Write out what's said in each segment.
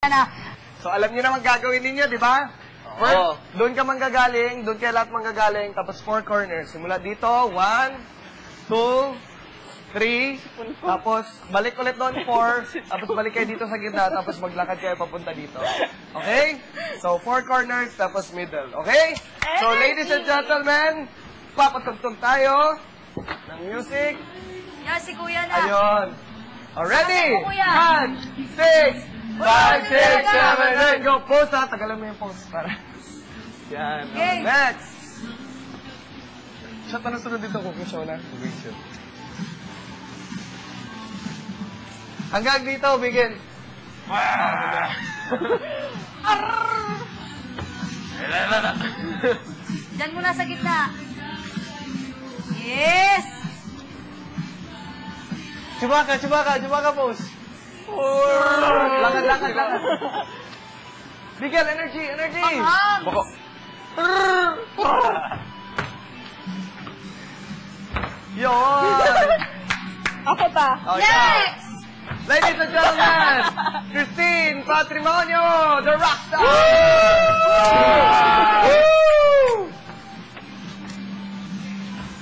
na. So, alam niyo naman gagawin ninyo, di ba? First, doon ka manggagaling, doon kayo lahat manggagaling, tapos 4 corners. Simula dito, 1, 2, 3, tapos balik ulit doon, 4, tapos balik kayo dito sa gitna, tapos maglakad kayo papunta dito. Okay? So, 4 corners, tapos middle. Okay? So, ladies and gentlemen, papatugtog tayo ng music. Yan, si Kuya na. Ayun. Ready? Kuya. 1, 6, 5, 6, 7, 8, go! Pose ha! Tagalan mo yung pose para... Yan. Okay. Next! Shot na sunod dito, Cooking Show na. Cooking Show. Hanggang dito, begin. Diyan muna sa gitna. Yes! Chewbacca pose. Lakad. Miguel, energy. Bako. Yun! Ako pa. Next! Ladies and gentlemen, Christine Patrimonio, the rockstar!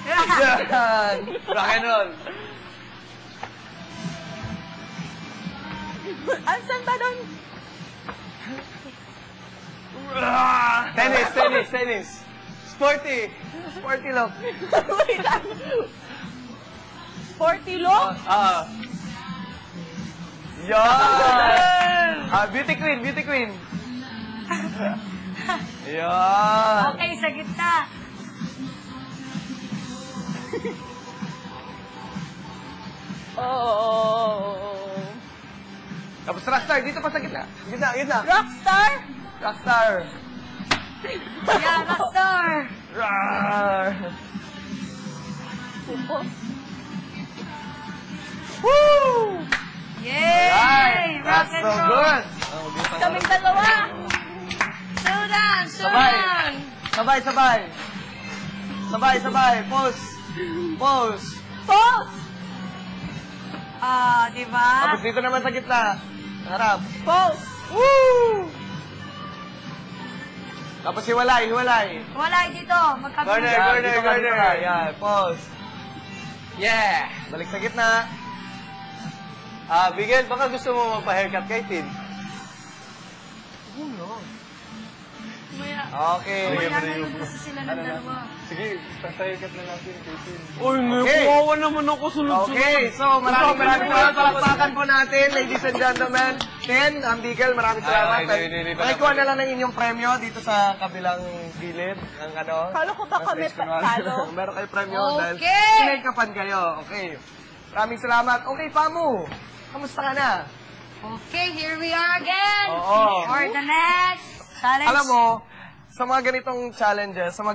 Yan! Rock and roll. Asan ba doon? Tennis. Sporty look. Wait lang. Sporty look? Yan! Beauty queen. Yan! Okay, sa gitna. Tapos rockstar, dito pa sa gitna. Gitna. Rockstar? Rockstar. Yan, rockstar. Rawr. Yay! Right. Rock That's and so roll. good. Kaming dalawa. Sudan! Sabay. Pose. Pose. Di ba? Tapos dito naman sa gitna. Harap. Pose. Woo! Tapos hiwalay. Wala dito. Magkabilang. Corner. Yan, pose. Yeah! Balik sa gitna. Miguel, baka gusto mo magpa-haircut kay Tin? Okay. Wala na yun kasi sila ng dalawa. Sige, pa-haircut na natin kay Tin. Uy, kawawa naman ako sunod-sunod. Okay, so maraming salamat. Palakpakan po natin, ladies and gentlemen. Tin, Miguel, maraming salamat. Pakikuha na lang ng inyong premyo dito sa kabilang gilid. Kala ko ba kami talo? Meron kayo premyo dahil Okay. pinay-kapan kayo. Okay. Maraming salamat. Okay, Pamu. Kamusta ka na? Okay, here we are again. Oo. For the next challenge. Alam mo, sa mga ganitong challenges, sa mga